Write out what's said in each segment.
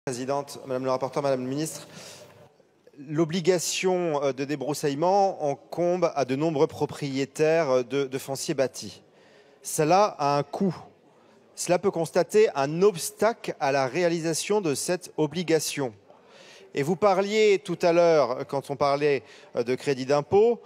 Présidente, Madame le rapporteur, Madame le ministre, l'obligation de débroussaillement incombe à de nombreux propriétaires de fonciers bâtis. Cela a un coût. Cela peut constater un obstacle à la réalisation de cette obligation. Et vous parliez tout à l'heure, quand on parlait de crédit d'impôt,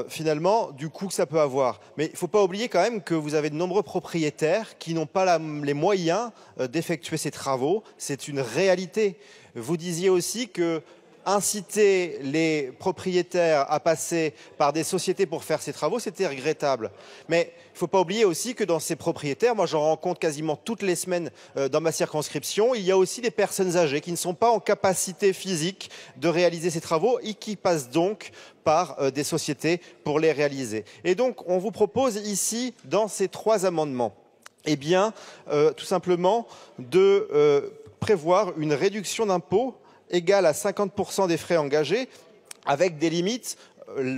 finalement, du coût que ça peut avoir. Mais il ne faut pas oublier quand même que vous avez de nombreux propriétaires qui n'ont pas les moyens d'effectuer ces travaux. C'est une réalité. Vous disiez aussi que inciter les propriétaires à passer par des sociétés pour faire ces travaux, c'était regrettable. Mais il ne faut pas oublier aussi que dans ces propriétaires, moi j'en rencontre quasiment toutes les semaines dans ma circonscription, il y a aussi des personnes âgées qui ne sont pas en capacité physique de réaliser ces travaux et qui passent donc par des sociétés pour les réaliser. Et donc on vous propose ici, dans ces trois amendements, eh bien, tout simplement de prévoir une réduction d'impôt égale à 50% des frais engagés, avec des limites.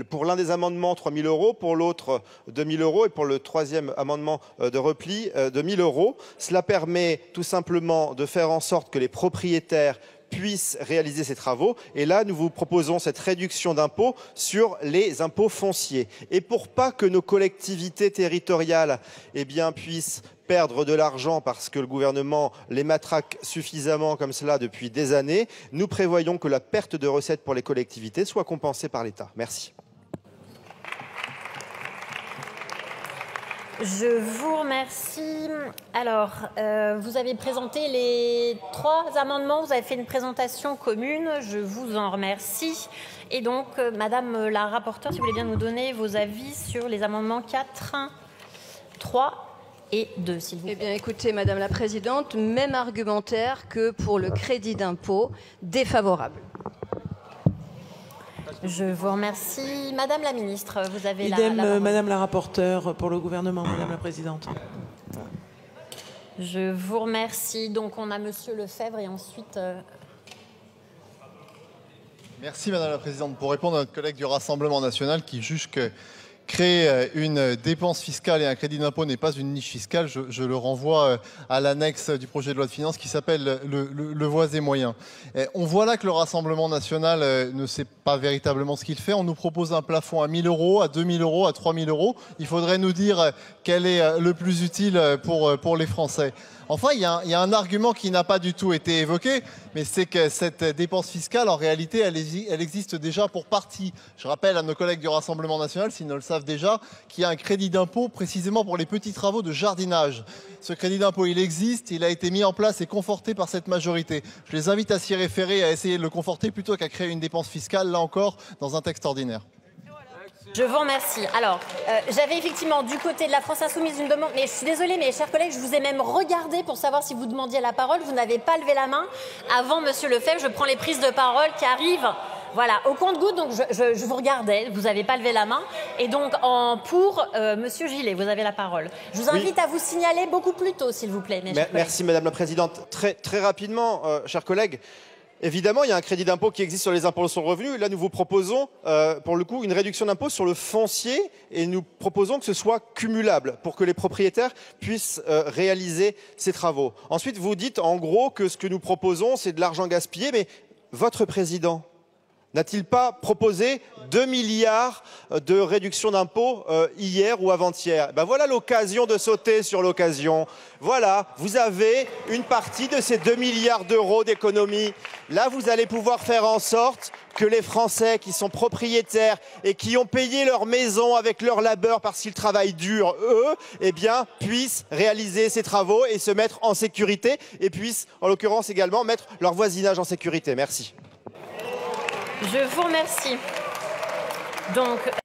Pour l'un des amendements, 3 000 €, pour l'autre, 2 000 € et pour le troisième amendement de repli, 2 000 €. Cela permet tout simplement de faire en sorte que les propriétaires puissent réaliser ces travaux. Et là, nous vous proposons cette réduction d'impôt sur les impôts fonciers. Et pour pas que nos collectivités territoriales puissent perdre de l'argent parce que le gouvernement les matraque suffisamment comme cela depuis des années, nous prévoyons que la perte de recettes pour les collectivités soit compensée par l'État. Merci. Je vous remercie. Alors, vous avez présenté les trois amendements, vous avez fait une présentation commune, je vous en remercie. Et donc, Madame la rapporteure, si vous voulez bien nous donner vos avis sur les amendements 4, 3 et 2, s'il vous plaît. Eh bien, écoutez, Madame la Présidente, même argumentaire que pour le crédit d'impôt, défavorable. Je vous remercie. Madame la ministre, vous avez la parole. Madame la rapporteure pour le gouvernement, Madame la Présidente. Je vous remercie. Donc, on a Monsieur Lefebvre et ensuite... Merci Madame la Présidente. Pour répondre à notre collègue du Rassemblement national qui juge que créer une dépense fiscale et un crédit d'impôt n'est pas une niche fiscale, je le renvoie à l'annexe du projet de loi de finances qui s'appelle le voies et moyens. On voit là que le Rassemblement national ne sait pas véritablement ce qu'il fait. On nous propose un plafond à 1 000 €, à 2 000 €, à 3 000 €. Il faudrait nous dire quel est le plus utile pour les Français. Enfin, il y a un argument qui n'a pas du tout été évoqué, mais c'est que cette dépense fiscale, en réalité, elle existe déjà pour partie. Je rappelle à nos collègues du Rassemblement national, s'ils ne le savent déjà, qu'il y a un crédit d'impôt précisément pour les petits travaux de jardinage. Ce crédit d'impôt, il existe, il a été mis en place et conforté par cette majorité. Je les invite à s'y référer et à essayer de le conforter plutôt qu'à créer une dépense fiscale, là encore, dans un texte ordinaire. Je vous remercie. Alors, j'avais effectivement du côté de la France Insoumise une demande, mais je suis désolée, mes chers collègues, je vous ai même regardé pour savoir si vous demandiez la parole. Vous n'avez pas levé la main. Avant, Monsieur Lefebvre, je prends les prises de parole qui arrivent. Voilà, au compte-gouttes, donc je vous regardais, vous n'avez pas levé la main. Et donc, Monsieur Gillet, vous avez la parole. Je vous invite à vous signaler beaucoup plus tôt, s'il vous plaît, mes chers collègues. Merci Madame la Présidente. Très rapidement, chers collègues. Évidemment, il y a un crédit d'impôt qui existe sur les impôts sur le revenu. Là, nous vous proposons, pour le coup, une réduction d'impôt sur le foncier et nous proposons que ce soit cumulable pour que les propriétaires puissent réaliser ces travaux. Ensuite, vous dites en gros que ce que nous proposons, c'est de l'argent gaspillé, mais votre président n'a-t-il pas proposé 2 milliards de réduction d'impôts hier ou avant-hier? Voilà l'occasion de sauter sur l'occasion. Voilà, vous avez une partie de ces 2 milliards d'euros d'économie. Là, vous allez pouvoir faire en sorte que les Français qui sont propriétaires et qui ont payé leur maison avec leur labeur parce qu'ils travaillent dur, eux, puissent réaliser ces travaux et se mettre en sécurité et puissent, en l'occurrence également, mettre leur voisinage en sécurité. Merci. Je vous remercie. Donc,